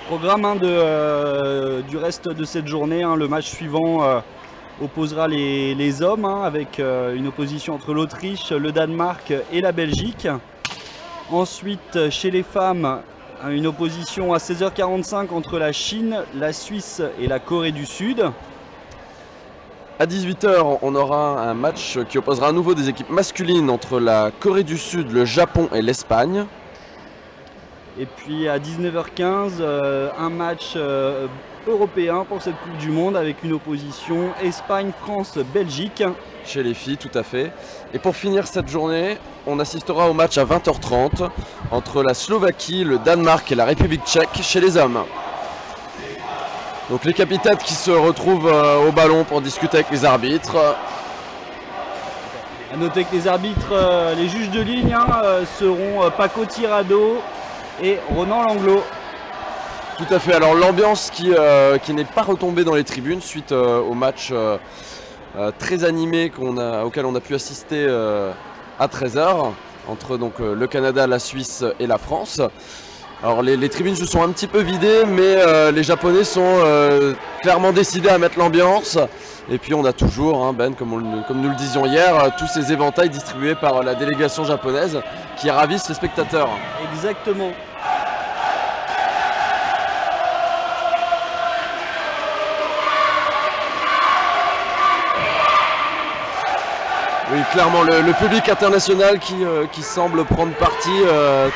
Programme hein, du reste de cette journée, hein, le match suivant opposera les hommes hein, avec une opposition entre l'Autriche, le Danemark et la Belgique. Ensuite, chez les femmes, une opposition à 16h45 entre la Chine, la Suisse et la Corée du Sud. À 18 h, on aura un match qui opposera à nouveau des équipes masculines entre la Corée du Sud, le Japon et l'Espagne. Et puis à 19h15, un match européen pour cette Coupe du Monde avec une opposition Espagne-France-Belgique. Chez les filles, tout à fait. Et pour finir cette journée, on assistera au match à 20h30 entre la Slovaquie, le Danemark et la République tchèque chez les hommes. Donc les capitaines qui se retrouvent au ballon pour discuter avec les arbitres. A noter que les arbitres, les juges de ligne hein, seront Paco Tirado et Ronan Langlo. Tout à fait, alors l'ambiance qui n'est pas retombée dans les tribunes suite au match très animé auquel on a pu assister à 13 h entre donc, le Canada, la Suisse et la France. Alors les tribunes se sont un petit peu vidées, mais les Japonais sont clairement décidés à mettre l'ambiance. Et puis on a toujours, hein, Ben, comme nous le disions hier, tous ces éventails distribués par la délégation japonaise qui ravissent les spectateurs. Exactement. Oui, clairement, le public international qui semble prendre parti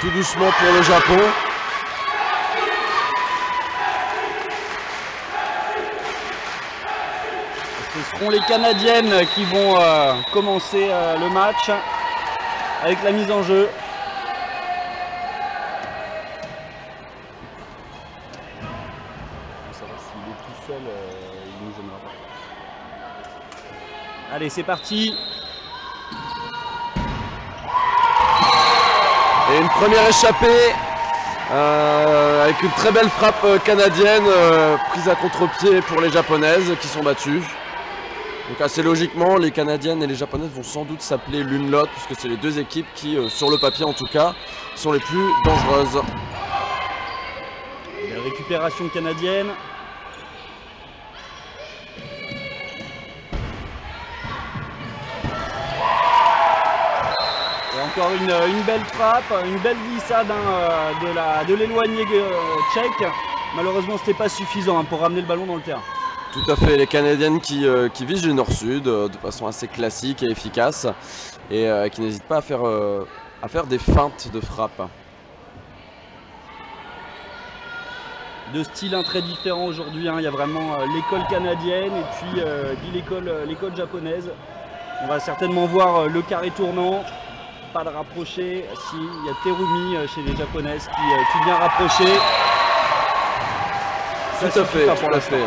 tout doucement pour le Japon. Ce seront les Canadiennes qui vont commencer le match avec la mise en jeu. Allez, c'est parti. Et une première échappée avec une très belle frappe canadienne prise à contre-pied pour les Japonaises qui sont battues. Donc assez logiquement, les Canadiennes et les Japonaises vont sans doute s'appeler l'une l'autre puisque c'est les deux équipes qui, sur le papier en tout cas, sont les plus dangereuses. Belle récupération canadienne. Et encore une belle frappe, une belle glissade hein, de l'éloigné tchèque. Malheureusement, ce n'était pas suffisant hein, pour ramener le ballon dans le terrain. Tout à fait, les Canadiennes qui visent le nord-sud de façon assez classique et efficace et qui n'hésitent pas à faire des feintes de frappe. Deux styles hein, très différents aujourd'hui, hein. Il y a vraiment l'école canadienne et puis l'école japonaise. On va certainement voir le carré tournant, pas de rapproché. Si, il y a Terumi chez les japonaises qui vient rapprocher. Tout à fait, tout à fait.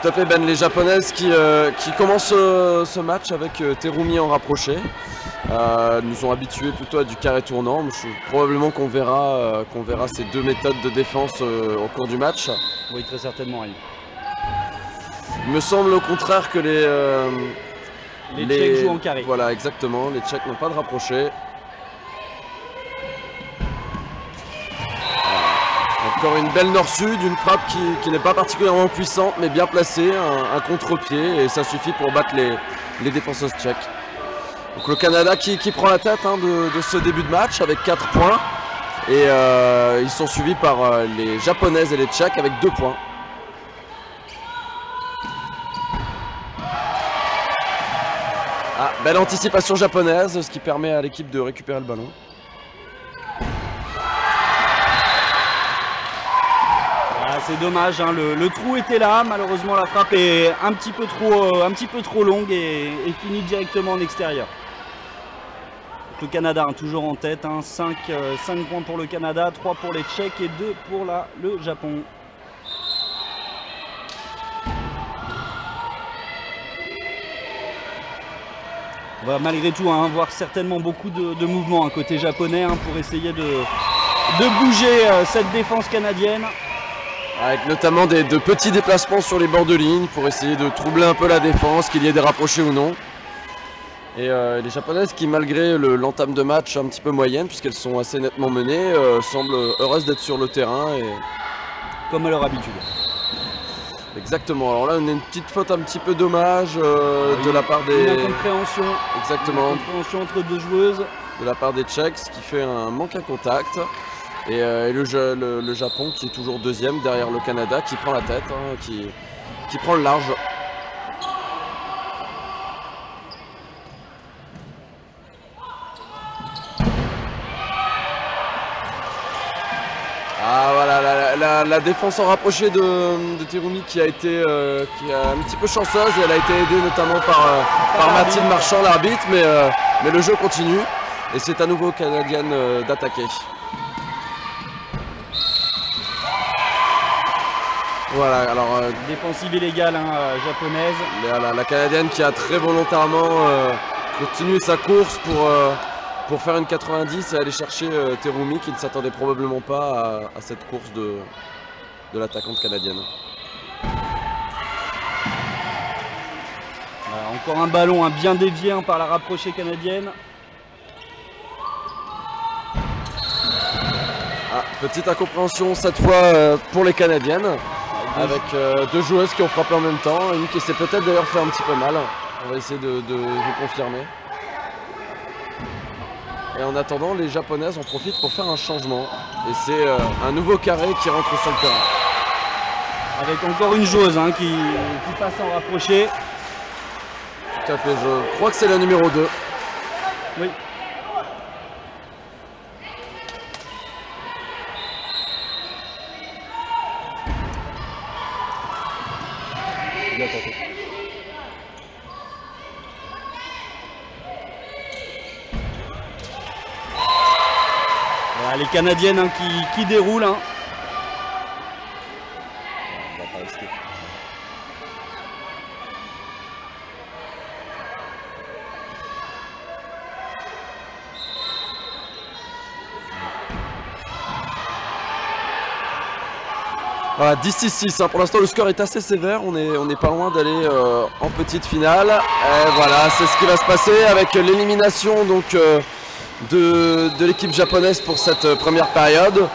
Tout à fait, Ben, les Japonaises qui commencent ce match avec Terumi en rapproché. Nous ont habitués plutôt à du carré tournant. Probablement qu'on verra ces deux méthodes de défense au cours du match. Oui, très certainement. Oui. Il me semble au contraire que les Tchèques jouent en carré. Voilà, exactement. Les Tchèques n'ont pas de rapproché. Encore une belle nord-sud, une frappe qui n'est pas particulièrement puissante mais bien placée, un contre-pied et ça suffit pour battre les défenseuses tchèques. Donc le Canada qui prend la tête hein, de ce début de match avec 4 points et ils sont suivis par les Japonaises et les Tchèques avec 2 points. Ah, belle anticipation japonaise, ce qui permet à l'équipe de récupérer le ballon. C'est dommage, hein, le trou était là, malheureusement la frappe est un petit peu trop longue et finit directement en extérieur. Le Canada hein, toujours en tête, hein, 5 points pour le Canada, 3 pour les Tchèques et 2 pour le Japon. On va malgré tout hein, voir certainement beaucoup de mouvements hein, côté japonais hein, pour essayer de bouger cette défense canadienne. Avec notamment de petits déplacements sur les bords de ligne pour essayer de troubler un peu la défense, qu'il y ait des rapprochés ou non. Et les Japonaises qui, malgré l'entame de match un petit peu moyenne, puisqu'elles sont assez nettement menées, semblent heureuses d'être sur le terrain comme à leur habitude. Exactement, alors là on a une petite faute un petit peu dommage de la part des... Une incompréhension. Exactement. Une incompréhension entre deux joueuses. De la part des Tchèques, ce qui fait un manque à contact. Et le Japon qui est toujours deuxième derrière le Canada, qui prend la tête, hein, qui prend le large. Ah voilà, la défense en rapproché de Terumi qui a un petit peu chanceuse, et elle a été aidée notamment par Mathilde Marchand, l'arbitre, mais le jeu continue et c'est à nouveau aux Canadiennes d'attaquer. Voilà, alors défensive illégale japonaise. La Canadienne qui a très volontairement continué sa course pour faire une 90 et aller chercher Terumi, qui ne s'attendait probablement pas à cette course de l'attaquante canadienne. Encore un ballon bien dévié par la rapprochée canadienne. Ah, petite incompréhension cette fois pour les Canadiennes, avec deux joueuses qui ont frappé en même temps, une qui s'est peut-être d'ailleurs fait un petit peu mal. On va essayer de vous confirmer. Et en attendant, les Japonaises en profitent pour faire un changement. Et c'est un nouveau carré qui rentre sur le terrain. Avec encore une joueuse qui passe en rapproché. Tout à fait, je crois que c'est la numéro 2. Oui. Bien tenté. Voilà, les Canadiennes qui déroulent. On va pas rester. Voilà, 10-6-6, pour l'instant le score est assez sévère, on n'est pas loin d'aller en petite finale. Et voilà, c'est ce qui va se passer avec l'élimination donc de l'équipe japonaise pour cette première période.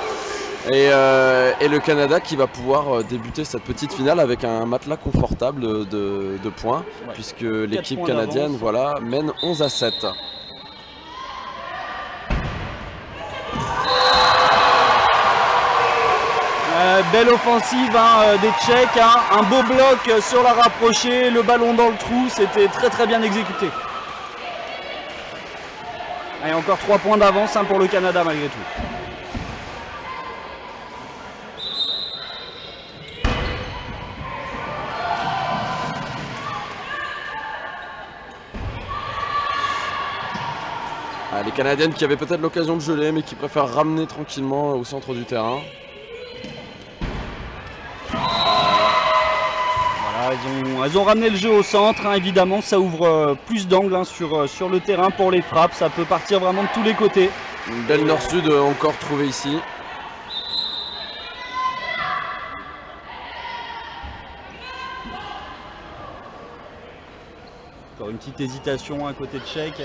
Et le Canada qui va pouvoir débuter cette petite finale avec un matelas confortable de points, ouais, puisque l'équipe canadienne mène 11-7. Belle offensive des Tchèques, un beau bloc sur la rapprochée, le ballon dans le trou, c'était très bien exécuté. Et encore 3 points d'avance pour le Canada malgré tout. Les Canadiennes qui avaient peut-être l'occasion de geler mais qui préfèrent ramener tranquillement au centre du terrain. Elles ont ramené le jeu au centre, évidemment ça ouvre plus d'angles sur le terrain pour les frappes, ça peut partir vraiment de tous les côtés. Une belle nord-sud encore trouvée ici. Encore une petite hésitation à côté de Tchèque.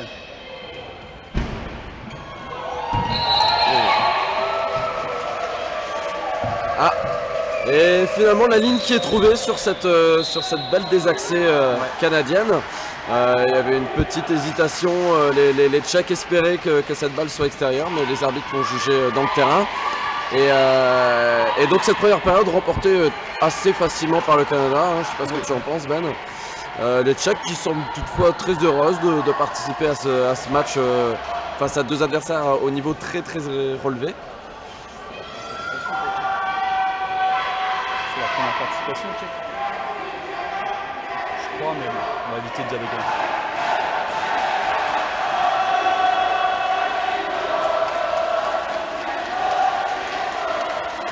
Ah, et finalement la ligne qui est trouvée sur cette balle désaxée canadienne. Il y avait une petite hésitation, les Tchèques espéraient que cette balle soit extérieure, mais les arbitres l'ont jugée dans le terrain. Et donc cette première période remportée assez facilement par le Canada, je ne sais pas ce que tu en penses Ben. Les Tchèques qui semblent toutefois très heureuses de participer à ce match face à deux adversaires au niveau très relevé. C'est la première participation tchèque. Je crois, mais bon, on va éviter de dire des conneries.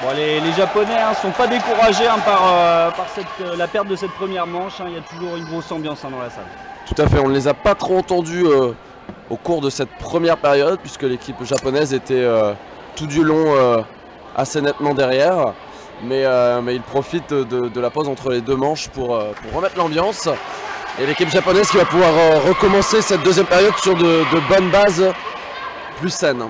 Bon, les Japonais ne sont pas découragés par la perte de cette première manche. Il y a toujours une grosse ambiance dans la salle. Tout à fait, on ne les a pas trop entendus au cours de cette première période, puisque l'équipe japonaise était tout du long assez nettement derrière. Mais ils profitent de la pause entre les deux manches pour remettre l'ambiance. Et l'équipe japonaise qui va pouvoir recommencer cette deuxième période sur de bonnes bases plus saines.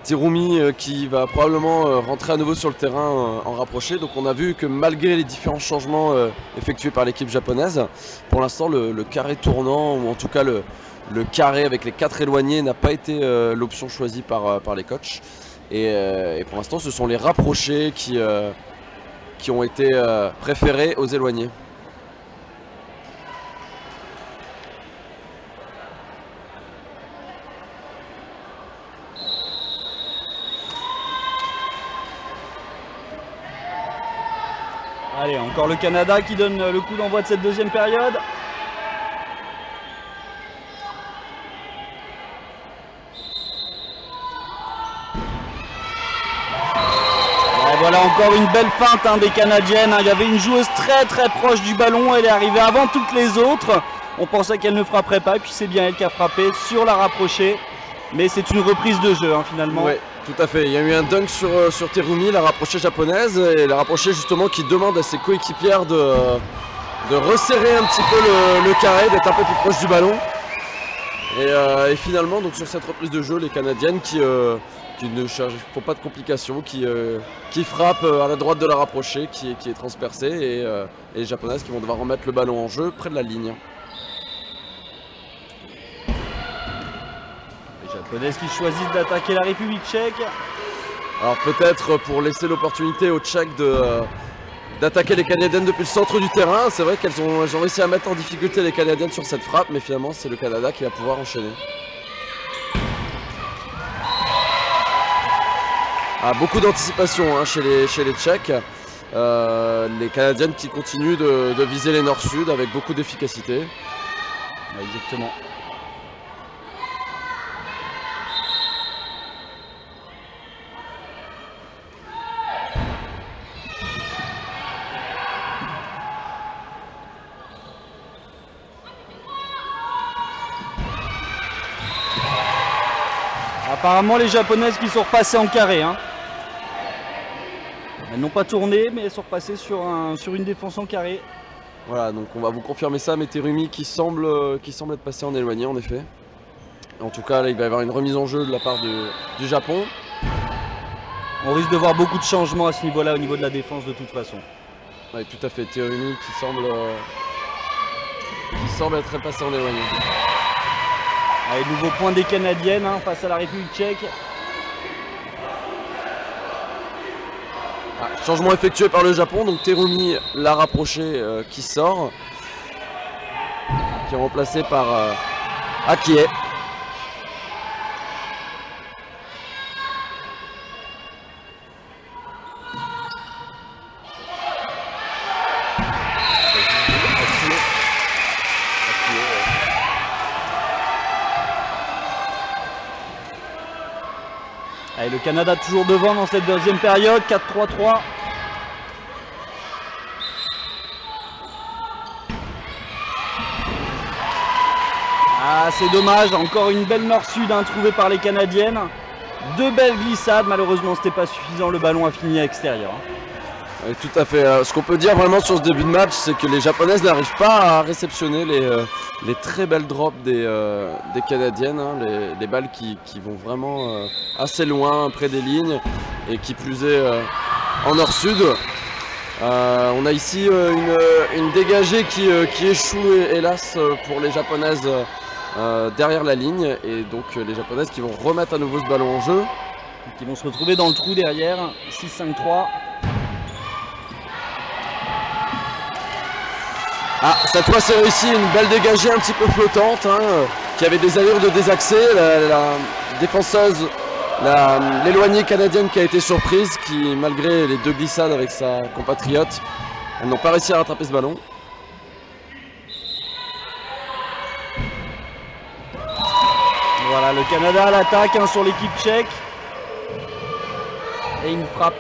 Terumi qui va probablement rentrer à nouveau sur le terrain en rapproché. Donc on a vu que malgré les différents changements effectués par l'équipe japonaise, pour l'instant le carré tournant, ou en tout cas le carré avec les 4 éloignés n'a pas été l'option choisie par les coachs. Et pour l'instant ce sont les rapprochés qui ont été préférés aux éloignés. Allez, encore le Canada qui donne le coup d'envoi de cette deuxième période. Et voilà encore une belle feinte des Canadiennes. Il y avait une joueuse très proche du ballon. Elle est arrivée avant toutes les autres. On pensait qu'elle ne frapperait pas. Et puis c'est bien elle qui a frappé sur la rapprochée. Mais c'est une reprise de jeu finalement. Ouais. Tout à fait, il y a eu un dunk sur Terumi, la rapprochée japonaise, et la rapprochée justement qui demande à ses coéquipières de resserrer un petit peu le carré, d'être un peu plus proche du ballon. Et finalement, donc sur cette reprise de jeu, les Canadiennes qui ne font pas de complications, qui frappent à la droite de la rapprochée, qui est transpercée, et les Japonaises qui vont devoir remettre le ballon en jeu près de la ligne. Japonaises qui choisissent d'attaquer la République tchèque. Alors peut-être pour laisser l'opportunité aux Tchèques d'attaquer les Canadiennes depuis le centre du terrain. C'est vrai qu'elles ont réussi à mettre en difficulté les Canadiennes sur cette frappe, mais finalement c'est le Canada qui va pouvoir enchaîner. Beaucoup d'anticipation chez les Tchèques. Les Canadiennes qui continuent de viser les nord-sud avec beaucoup d'efficacité. Ouais, exactement. Apparemment les Japonaises qui sont repassées en carré. Elles n'ont pas tourné mais elles sont repassées sur une défense en carré. Voilà, donc on va vous confirmer ça, mais Terumi qui semble être passé en éloigné en effet. En tout cas là il va y avoir une remise en jeu de la part du Japon. On risque de voir beaucoup de changements à ce niveau-là, au niveau de la défense de toute façon. Oui, tout à fait, Terumi qui semble être passé en éloigné. Allez, nouveau point des Canadiennes face à la République tchèque. Changement effectué par le Japon, donc Terumi l'a rapproché qui sort, qui est remplacé par Akie. Allez, le Canada toujours devant dans cette deuxième période, 4-3-3. C'est dommage, encore une belle nord-sud trouvée par les Canadiennes. Deux belles glissades, malheureusement c'était pas suffisant, le ballon a fini à l'extérieur. Oui, tout à fait. Ce qu'on peut dire vraiment sur ce début de match, c'est que les Japonaises n'arrivent pas à réceptionner les très belles drops des Canadiennes, les balles qui vont vraiment assez loin près des lignes, et qui plus est en nord-sud. On a ici une dégagée qui échoue, hélas, pour les Japonaises derrière la ligne, et donc les Japonaises qui vont remettre à nouveau ce ballon en jeu. Qui vont se retrouver dans le trou derrière, 6-5-3. Cette fois c'est réussi, une belle dégagée un petit peu flottante, qui avait des allures de désaxé. La défenseuse, l'éloignée canadienne qui a été surprise, qui malgré les deux glissades avec sa compatriote, elles n'ont pas réussi à rattraper ce ballon. Voilà, le Canada à l'attaque sur l'équipe tchèque. Et une frappe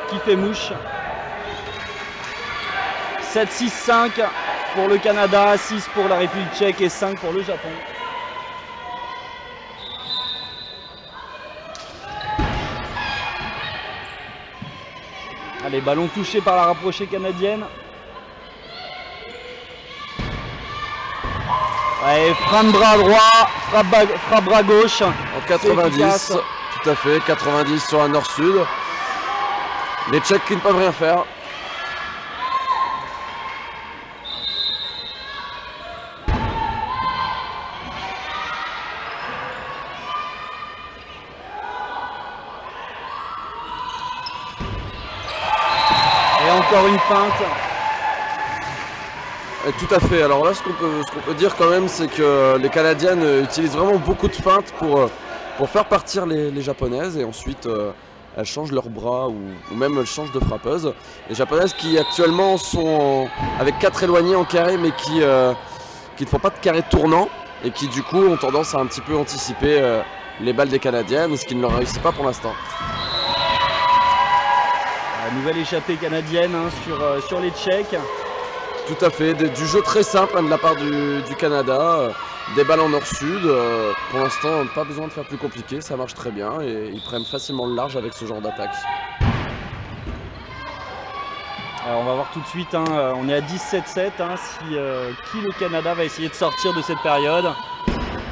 qui fait mouche. 7-6-5 pour le Canada, 6 pour la République tchèque et 5 pour le Japon. Allez, ballon touché par la rapprochée canadienne. Allez, frein de bras droit, frappe bras gauche. En 90, Tout à fait, 90 sur la nord-sud. Les Tchèques qui ne peuvent rien faire. Et encore une feinte. Et tout à fait. Alors là, ce qu'on peut dire quand même, c'est que les Canadiennes utilisent vraiment beaucoup de feintes pour faire partir les Japonaises. Et ensuite, elles changent leurs bras ou même elles changent de frappeuse. Les Japonaises qui actuellement sont avec 4 éloignés en carré, mais qui ne font pas de carré tournant. Et qui du coup ont tendance à un petit peu anticiper les balles des Canadiennes, ce qui ne leur réussit pas pour l'instant. Nouvelle échappée canadienne hein, sur les Tchèques. Tout à fait, du jeu très simple hein, de la part du Canada, des balles en nord-sud. Pour l'instant, pas besoin de faire plus compliqué, ça marche très bien et ils prennent facilement le large avec ce genre d'attaque. Alors on va voir tout de suite, hein, on est à 17-7, hein, qui le Canada va essayer de sortir de cette période.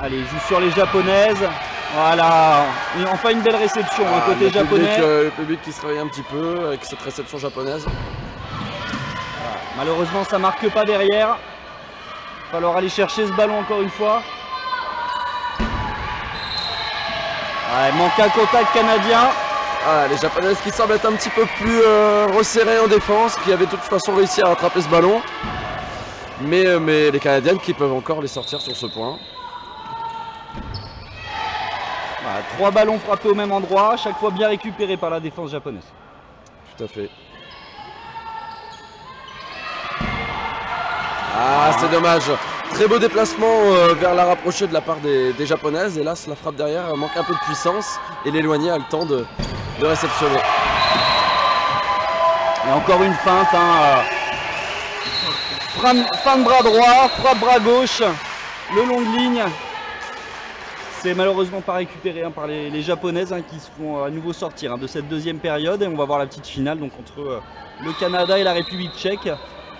Allez, il joue sur les Japonaises. Voilà, et enfin une belle réception hein, côté japonais. Le public qui se réveille un petit peu avec cette réception japonaise. Malheureusement ça marque pas derrière. Il va falloir aller chercher ce ballon encore une fois. Ouais, manque un contact canadien. Voilà, les Japonaises qui semblent être un petit peu plus resserrées en défense, qui avaient de toute façon réussi à rattraper ce ballon. Mais les Canadiennes qui peuvent encore les sortir sur ce point. Voilà, 3 ballons frappés au même endroit, chaque fois bien récupérés par la défense japonaise. Tout à fait. Ah, c'est dommage. Très beau déplacement vers la rapprochée de la part des Japonaises. Hélas, la frappe derrière manque un peu de puissance et l'éloigné a le temps de réceptionner. Et encore une feinte. Hein, feinte bras droit, frappe bras gauche, le long de ligne. C'est malheureusement pas récupéré hein, par les Japonaises hein, qui se font à nouveau sortir hein, de cette deuxième période. Et on va voir la petite finale donc, entre le Canada et la République tchèque.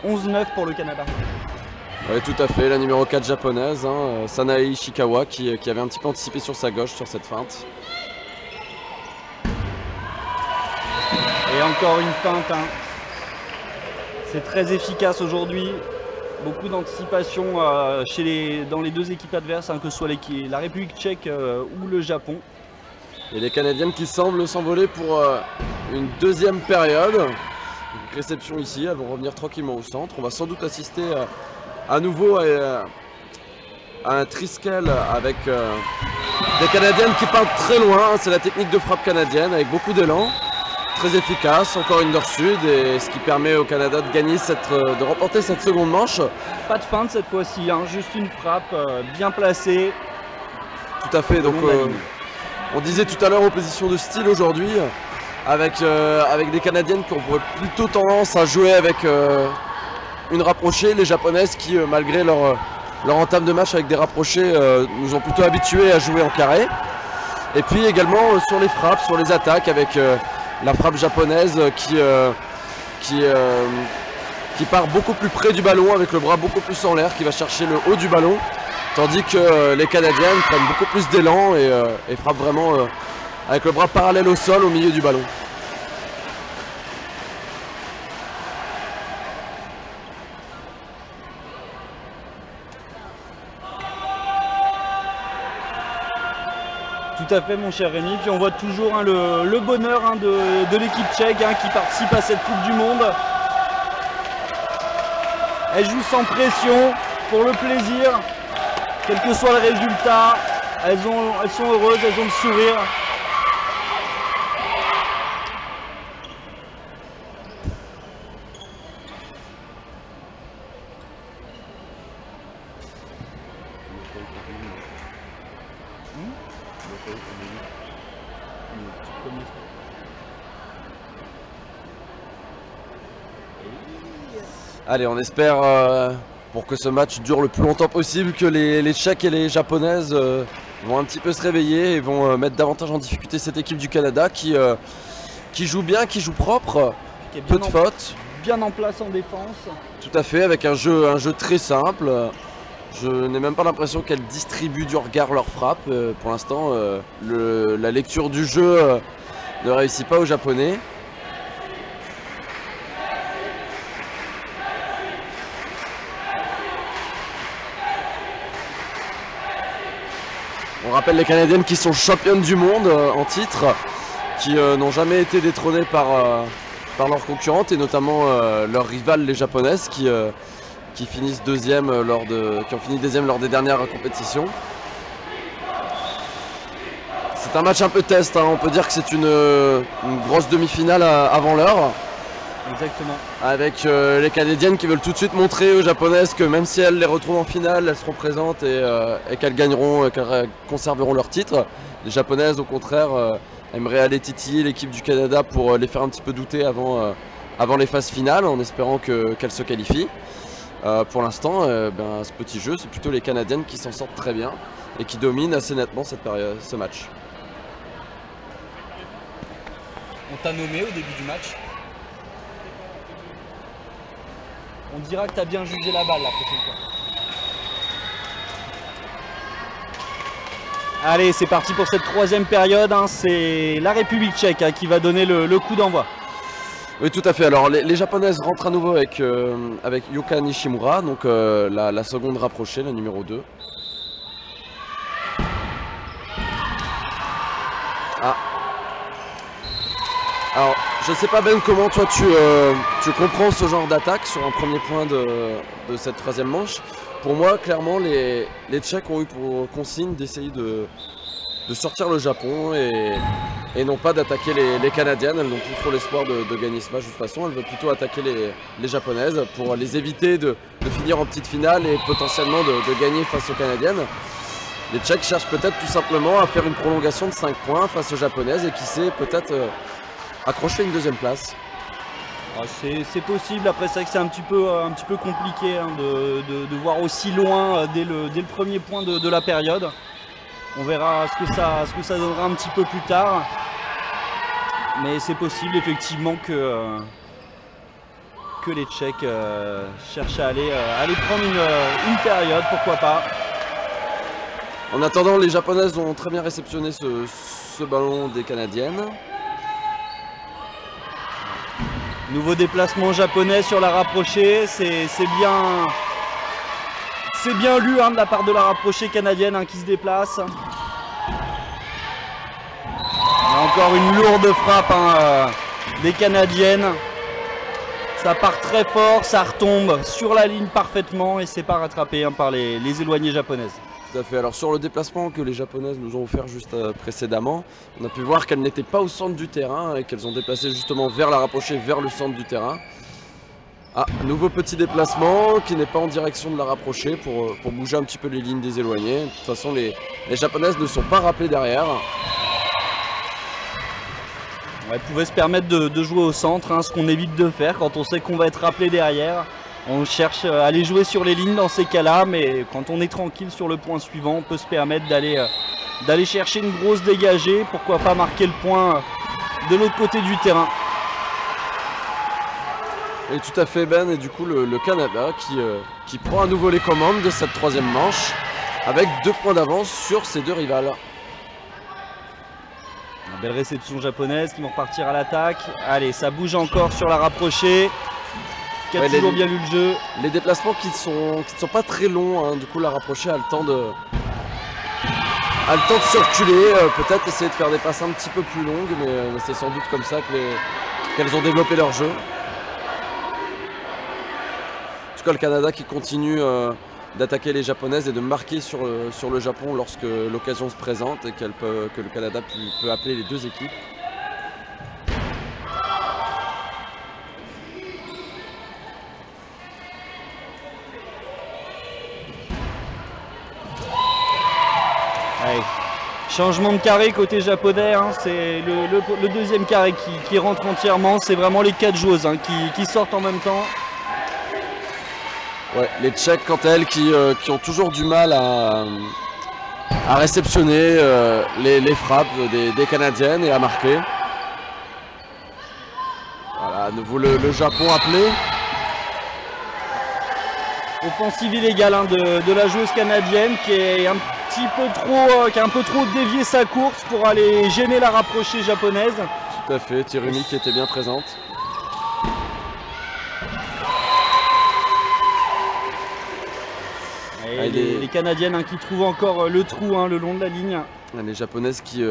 11-9 pour le Canada. Oui, tout à fait, la numéro 4 japonaise, hein, Sanae Ishikawa qui avait un petit peu anticipé sur sa gauche sur cette feinte. Et encore une feinte. Hein. C'est très efficace aujourd'hui. Beaucoup d'anticipation dans les deux équipes adverses, hein, que ce soit la République tchèque ou le Japon. Et les Canadiennes qui semblent s'envoler pour une deuxième période. Donc, réception ici, elles vont revenir tranquillement au centre. On va sans doute assister à nouveau à un triskel avec des Canadiennes qui partent très loin. C'est la technique de frappe canadienne avec beaucoup d'élan. Très efficace, encore une nord-sud et ce qui permet au Canada de gagner de remporter cette seconde manche. Pas de feinte cette fois-ci, hein, juste une frappe bien placée. Tout à fait, donc on disait tout à l'heure opposition de style aujourd'hui avec des Canadiennes qui ont plutôt tendance à jouer avec une rapprochée, les Japonaises qui malgré leur entame de match avec des rapprochés nous ont plutôt habitués à jouer en carré. Et puis également sur les frappes, sur les attaques avec la frappe japonaise qui part beaucoup plus près du ballon avec le bras beaucoup plus en l'air, qui va chercher le haut du ballon, tandis que les Canadiennes prennent beaucoup plus d'élan et frappent vraiment avec le bras parallèle au sol au milieu du ballon. Tout à fait mon cher Rémi, puis on voit toujours hein, le bonheur hein, de l'équipe tchèque hein, qui participe à cette Coupe du Monde. Elle joue sans pression, pour le plaisir, quel que soit le résultat, elles sont heureuses, elles ont le sourire. Allez, on espère pour que ce match dure le plus longtemps possible que les Tchèques et les Japonaises vont un petit peu se réveiller et vont mettre davantage en difficulté cette équipe du Canada qui joue bien, qui joue propre, peu de fautes. Bien en place en défense. Tout à fait, avec un jeu très simple. Je n'ai même pas l'impression qu'elles distribuent du regard leur frappe. Pour l'instant, la lecture du jeu ne réussit pas aux Japonais. On rappelle les Canadiennes qui sont championnes du monde en titre, qui n'ont jamais été détrônées par leurs concurrentes et notamment leurs rivales les Japonaises qui finissent deuxième qui ont fini deuxième lors des dernières compétitions. C'est un match un peu test, hein. On peut dire que c'est une grosse demi-finale avant l'heure. Exactement. Avec les Canadiennes qui veulent tout de suite montrer aux Japonaises que même si elles les retrouvent en finale, elles seront présentes et qu'elles gagneront, qu'elles conserveront leur titre. Les Japonaises au contraire aimeraient aller titiller l'équipe du Canada pour les faire un petit peu douter avant les phases finales en espérant qu'elles se qualifient. Pour l'instant, ce petit jeu, c'est plutôt les Canadiennes qui s'en sortent très bien et qui dominent assez nettement ce match. On t'a nommé au début du match. On dira que tu as bien jugé la balle la prochaine fois. Allez, c'est parti pour cette troisième période. Hein. C'est la République tchèque qui va donner le coup d'envoi. Oui, tout à fait. Alors les Japonaises rentrent à nouveau avec Yuka Nishimura, donc la seconde rapprochée, la numéro 2. Ah. Alors, je sais pas Ben comment toi tu comprends ce genre d'attaque sur un premier point de cette troisième manche. Pour moi, clairement, les Tchèques ont eu pour consigne d'essayer de sortir le Japon et non pas d'attaquer les Canadiennes. Elles n'ont plus trop l'espoir de gagner ce match de toute façon. Elles veulent plutôt attaquer les Japonaises pour les éviter de finir en petite finale et potentiellement de gagner face aux Canadiennes. Les Tchèques cherchent peut-être tout simplement à faire une prolongation de 5 points face aux Japonaises et qui sait peut-être accrocher une deuxième place. C'est possible, après c'est vrai que c'est un petit peu compliqué hein, de voir aussi loin dès le premier point de la période. On verra ce que ça donnera un petit peu plus tard. Mais c'est possible effectivement que les Tchèques cherchent à aller prendre une période, pourquoi pas. En attendant, les Japonaises ont très bien réceptionné ce ballon des Canadiennes. Nouveau déplacement japonais sur la rapprochée, c'est bien lu hein, de la part de la rapprochée canadienne hein, qui se déplace. Encore une lourde frappe hein, des Canadiennes. Ça part très fort, ça retombe sur la ligne parfaitement et c'est pas rattrapé hein, par les éloignées japonaises. Tout à fait. Alors sur le déplacement que les Japonaises nous ont offert juste précédemment, on a pu voir qu'elles n'étaient pas au centre du terrain et qu'elles ont déplacé justement vers la rapprochée, vers le centre du terrain. Ah, nouveau petit déplacement qui n'est pas en direction de la rapprochée pour bouger un petit peu les lignes des éloignés. De toute façon, les Japonaises ne sont pas rappelées derrière. Elles pouvaient se permettre de jouer au centre, hein, ce qu'on évite de faire quand on sait qu'on va être rappelé derrière. On cherche à aller jouer sur les lignes dans ces cas-là, mais quand on est tranquille sur le point suivant, on peut se permettre d'aller chercher une grosse dégagée. Pourquoi pas marquer le point de l'autre côté du terrain. Et tout à fait Ben, et du coup le Canada qui prend à nouveau les commandes de cette troisième manche avec 2 points d'avance sur ses 2 rivales. Une belle réception japonaise qui vont repartir à l'attaque. Allez, ça bouge encore sur la rapprochée. Qui a toujours bien lu le jeu. Les déplacements qui ne sont pas très longs, hein. Du coup la rapprochée a le temps de circuler, peut-être essayer de faire des passes un petit peu plus longues, mais c'est sans doute comme ça qu'elles ont développé leur jeu. En tout cas le Canada qui continue d'attaquer les Japonaises et de marquer sur le Japon lorsque l'occasion se présente et que le Canada peut appeler les 2 équipes. Allez. Changement de carré côté japonais, hein. C'est le deuxième carré qui rentre entièrement. C'est vraiment les 4 joueuses hein, qui sortent en même temps. Ouais, les Tchèques quant à elles qui ont toujours du mal à réceptionner les frappes des Canadiennes et à marquer. Voilà, à nouveau le Japon appelé. Offensive illégale hein, de la joueuse canadienne qui est un petit peu trop, qui a un peu trop dévié sa course pour aller gêner la rapprochée japonaise. Tout à fait, Tirumi qui était bien présente. Et les Canadiennes hein, qui trouvent encore le trou hein, le long de la ligne. Les Japonaises qui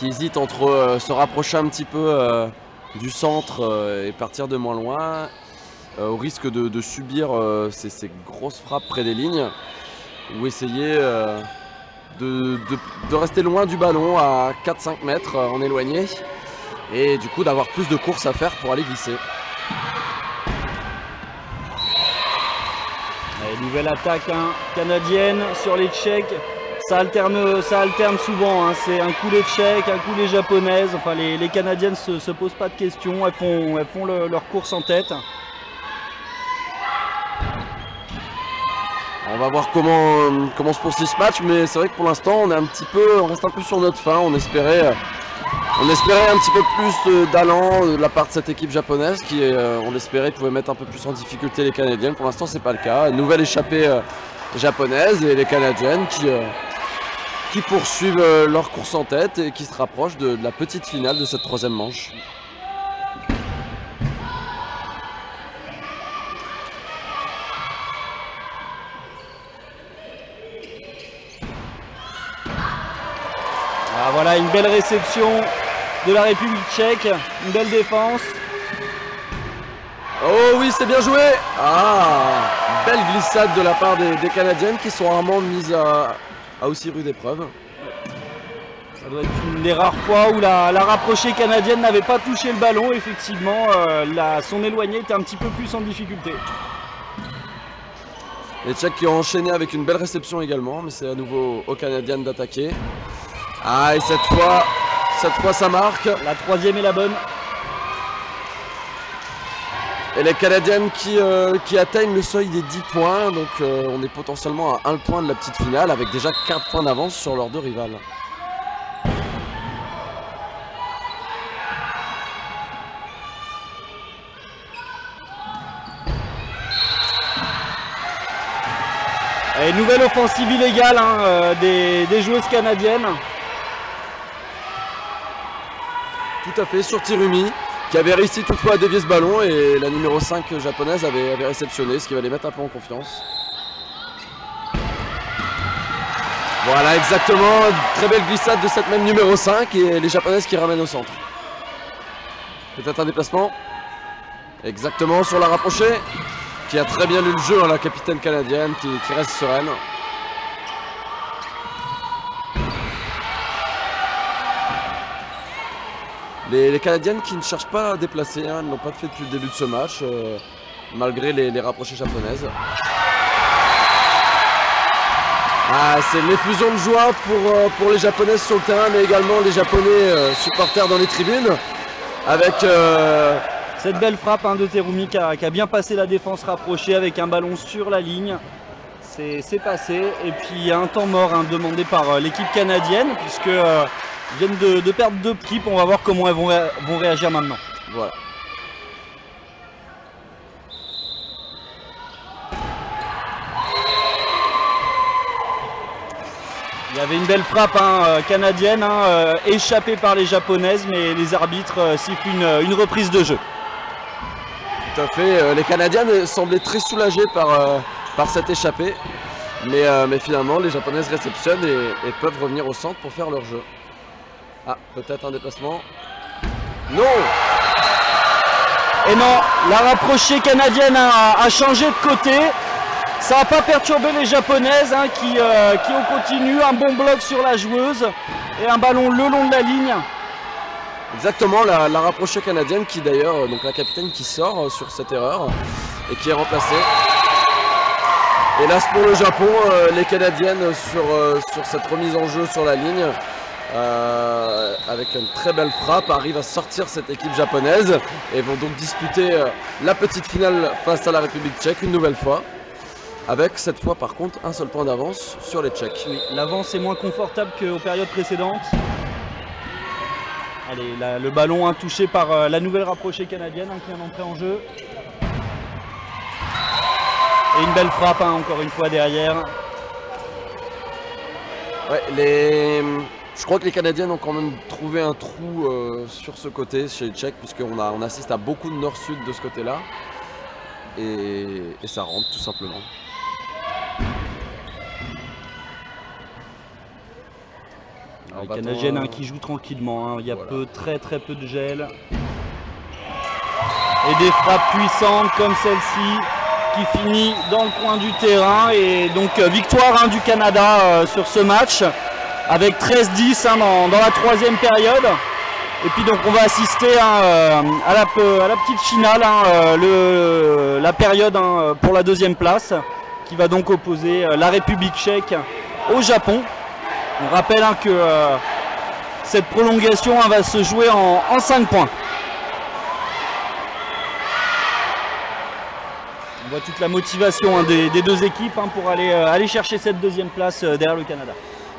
hésitent entre se rapprocher un petit peu du centre et partir de moins loin, au risque de subir ces grosses frappes près des lignes, ou essayer de rester loin du ballon à 4-5 mètres en éloigné, et du coup d'avoir plus de courses à faire pour aller glisser. Allez, nouvelle attaque hein, canadienne sur les Tchèques. Ça alterne souvent, hein. C'est un coup les Tchèques, un coup les Japonaises. Enfin, les Canadiennes se posent pas de questions, elles font leur course en tête. On va voir comment se poursuit ce match, mais c'est vrai que pour l'instant on reste un peu sur notre faim. On espérait un petit peu plus d'allant de la part de cette équipe japonaise qui, on espérait, pouvait mettre un peu plus en difficulté les Canadiennes. Pour l'instant c'est pas le cas. Nouvelle échappée japonaise et les Canadiennes qui poursuivent leur course en tête et qui se rapprochent de la petite finale de cette troisième manche. Ah, voilà une belle réception de la République tchèque, une belle défense. Oh oui, c'est bien joué. Ah, belle glissade de la part des Canadiennes qui sont rarement mises à aussi rude épreuve. Ça doit être une des rares fois où la rapprochée canadienne n'avait pas touché le ballon. Effectivement, son éloigné était un petit peu plus en difficulté. Les Tchèques qui ont enchaîné avec une belle réception également, mais c'est à nouveau aux Canadiennes d'attaquer. Ah, et cette fois ça marque. La troisième est la bonne. Et les Canadiennes qui atteignent le seuil des 10 points, donc on est potentiellement à 1 point de la petite finale avec déjà 4 points d'avance sur leurs deux rivales. Et nouvelle offensive illégale hein, des joueuses canadiennes. Tout à fait, sur Tirumi, qui avait réussi toutefois à dévier ce ballon, et la numéro 5 japonaise avait réceptionné, ce qui va les mettre un peu en confiance. Voilà, exactement, très belle glissade de cette même numéro 5 et les japonaises qui ramènent au centre. Peut-être un déplacement. Exactement, sur la rapprochée, qui a très bien lu le jeu, hein, la capitaine canadienne, qui reste sereine. Les Canadiennes qui ne cherchent pas à déplacer, hein, elles n'ont pas fait depuis le début de ce match, malgré les rapprochées japonaises. Ah, c'est l'effusion de joie pour les Japonaises sur le terrain, mais également les Japonais supporters dans les tribunes. Avec cette belle frappe hein, de Terumi qui a bien passé la défense rapprochée avec un ballon sur la ligne. C'est passé. Et puis il y a un temps mort hein, demandé par l'équipe canadienne, puisque viennent de perdre 2 équipes. On va voir comment elles vont réagir maintenant. Voilà. Il y avait une belle frappe hein, canadienne, hein, échappée par les japonaises, mais les arbitres sifflent une reprise de jeu. Tout à fait. Les Canadiennes semblaient très soulagées par cette échappée. Mais finalement, les Japonaises réceptionnent et peuvent revenir au centre pour faire leur jeu. Ah, peut-être un déplacement. Non! Et non, la rapprochée canadienne a changé de côté. Ça n'a pas perturbé les Japonaises hein, qui ont continué. Un bon bloc sur la joueuse et un ballon le long de la ligne. Exactement, la rapprochée canadienne qui d'ailleurs, donc la capitaine qui sort sur cette erreur et qui est remplacée. Hélas pour le Japon, les Canadiennes sur cette remise en jeu sur la ligne, avec une très belle frappe, arrivent à sortir cette équipe japonaise et vont donc disputer la petite finale face à la République tchèque une nouvelle fois. Avec cette fois par contre un seul point d'avance sur les Tchèques. Oui, l'avance est moins confortable qu'aux périodes précédentes. Allez, le ballon touché par la nouvelle rapprochée canadienne qui vient d'entrer en jeu. Et une belle frappe hein, encore une fois derrière. Ouais, je crois que les Canadiennes ont quand même trouvé un trou sur ce côté chez les Tchèques, puisqu'on assiste à beaucoup de nord-sud de ce côté-là. Et ça rentre tout simplement. Les Canadiennes hein, qui jouent tranquillement, hein. Il y a voilà. très peu de gel. Et des frappes puissantes comme celle-ci qui finit dans le coin du terrain. Et donc victoire hein, du Canada sur ce match avec 13-10 hein, dans la troisième période. Et puis donc on va assister hein, à la petite finale, hein, la période hein, pour la deuxième place qui va donc opposer la République tchèque au Japon. On rappelle hein, que cette prolongation hein, va se jouer en 5 points. On voit toute la motivation hein, des deux équipes hein, pour aller chercher cette deuxième place derrière le Canada.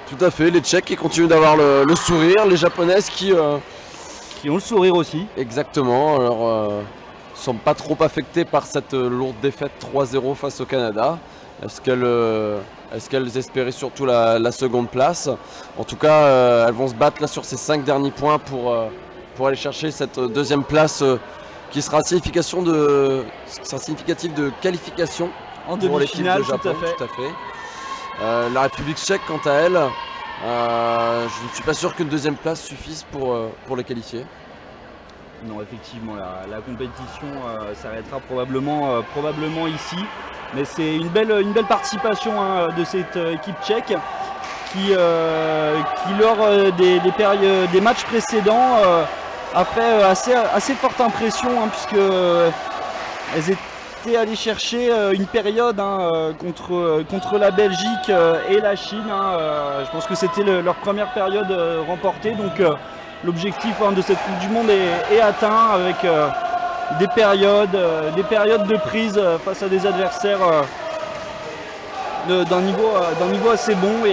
Tout à fait, les Tchèques qui continuent d'avoir le sourire, les Japonaises qui ont le sourire aussi. Exactement, alors ne sont pas trop affectées par cette lourde défaite 3-0 face au Canada. Est-ce qu'elles espéraient surtout la seconde place? En tout cas, elles vont se battre là sur ces 5 derniers points pour aller chercher cette deuxième place qui sera significative de qualification en pour l'équipe de Japon. Tout à fait. La République tchèque, quant à elle, je ne suis pas sûr qu'une deuxième place suffise pour les qualifier. Non, effectivement, la compétition s'arrêtera probablement ici. Mais c'est une belle participation hein, de cette équipe tchèque qui lors des matchs précédents, a fait assez forte impression hein, puisque elles étaient allées chercher une période hein, contre la Belgique et la Chine. Hein, je pense que c'était leur première période remportée. Donc l'objectif hein, de cette Coupe du Monde est atteint avec des périodes de prise face à des adversaires d'un niveau assez bon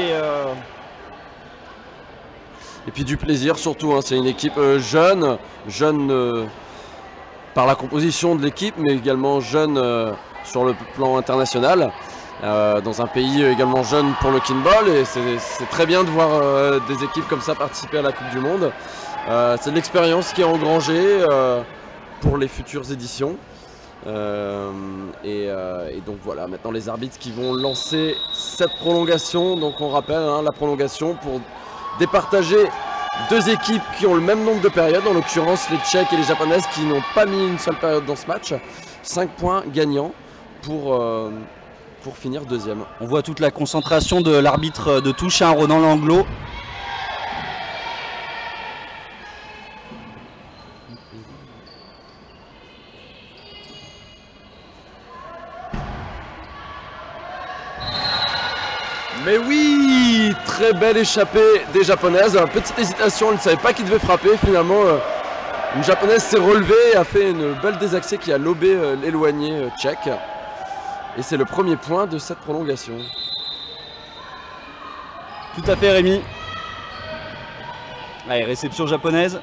et puis du plaisir surtout, hein. C'est une équipe jeune par la composition de l'équipe, mais également jeune sur le plan international, dans un pays également jeune pour le kinball, et c'est très bien de voir des équipes comme ça participer à la Coupe du Monde. C'est de l'expérience qui est engrangée pour les futures éditions. Et donc voilà, maintenant les arbitres qui vont lancer cette prolongation. Donc on rappelle hein, la prolongation pour départager deux équipes qui ont le même nombre de périodes, en l'occurrence les Tchèques et les Japonaises qui n'ont pas mis une seule période dans ce match. 5 points gagnants pour finir deuxième. On voit toute la concentration de l'arbitre de touche, hein, Ronan Langlo. Mais oui, très belle échappée des Japonaises. Petite hésitation, elle ne savait pas qui devait frapper. Finalement, une Japonaise s'est relevée et a fait une belle désaxée qui a lobé l'éloigné tchèque. Et c'est le premier point de cette prolongation. Tout à fait, Rémi. Allez, réception japonaise.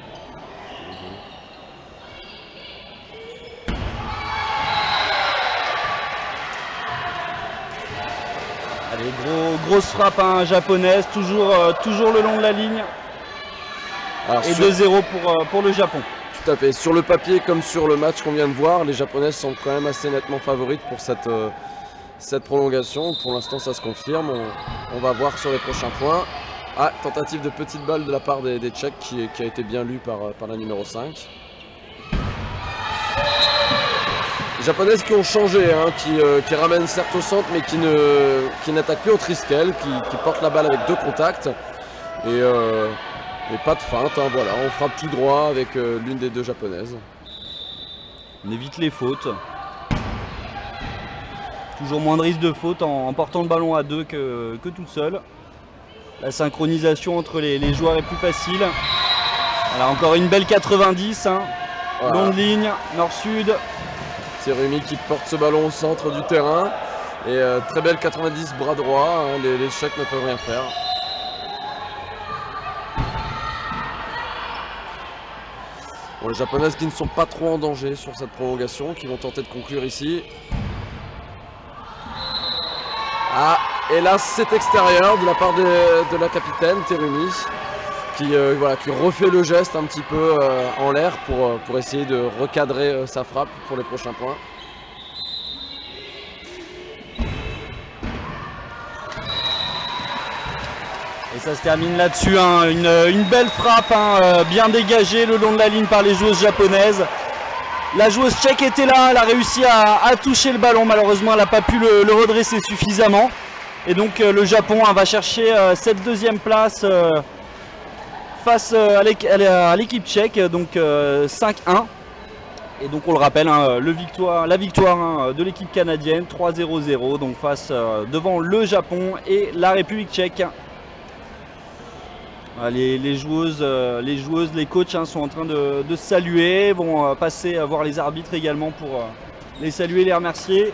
Allez, grosse frappe hein, japonaise, toujours le long de la ligne. Alors, et 2-0 pour le Japon. Tout à fait. Sur le papier comme sur le match qu'on vient de voir, les Japonaises sont quand même assez nettement favorites pour cette prolongation. Pour l'instant, ça se confirme. On va voir sur les prochains points. Ah, tentative de petite balle de la part des Tchèques qui a été bien lue par la numéro 5. Les Japonaises qui ont changé, hein, qui ramènent certes au centre mais qui n'attaquent plus au triskel, qui portent la balle avec 2 contacts. Et pas de feinte, hein, voilà, on frappe tout droit avec l'une des 2 Japonaises. On évite les fautes. Toujours moins de risque de faute en portant le ballon à 2 que toute seule. La synchronisation entre les joueurs est plus facile. Alors encore une belle 90, hein. Voilà. Longue ligne, nord-sud. C'est Rémi qui porte ce ballon au centre du terrain. Et très belle 90 bras droit, hein, les Tchèques ne peuvent rien faire. Bon, les Japonaises qui ne sont pas trop en danger sur cette prolongation, qui vont tenter de conclure ici. Ah, et là c'est extérieur de la part de la capitaine Terumi qui, voilà, qui refait le geste un petit peu en l'air pour essayer de recadrer sa frappe pour les prochains points. Et ça se termine là-dessus, hein. Une belle frappe, hein, bien dégagée le long de la ligne par les joueuses japonaises. La joueuse tchèque était là, elle a réussi à toucher le ballon, malheureusement elle n'a pas pu le redresser suffisamment. Et donc le Japon va chercher cette deuxième place face à l'équipe tchèque, donc 5-1. Et donc on le rappelle, hein, la victoire hein, de l'équipe canadienne, 3-0-0, donc face devant le Japon et la République tchèque. Les joueuses, les coachs hein, sont en train de se saluer, vont passer à voir les arbitres également pour les saluer, les remercier.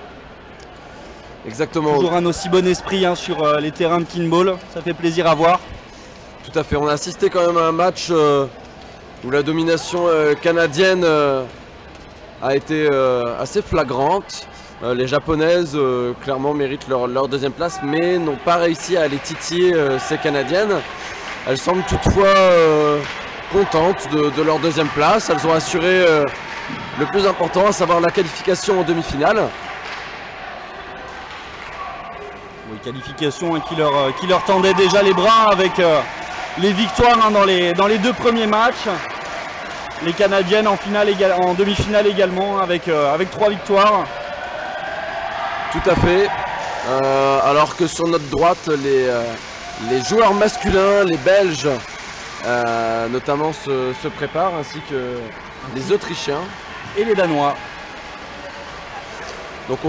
Exactement. Toujours un aussi bon esprit hein, sur les terrains de kinball, ça fait plaisir à voir. Tout à fait, on a assisté quand même à un match où la domination canadienne a été assez flagrante. Les japonaises clairement méritent leur deuxième place, mais n'ont pas réussi à aller titiller ces canadiennes. Elles semblent toutefois contentes de leur deuxième place. Elles ont assuré le plus important, à savoir la qualification en demi-finale. Oui, qualification hein, qui leur tendait déjà les bras avec les victoires hein, dans les deux premiers matchs. Les Canadiennes en demi-finale également avec 3 victoires. Tout à fait. Alors que sur notre droite, les joueurs masculins, les Belges notamment se préparent, ainsi que les Autrichiens. Et les Danois. Donc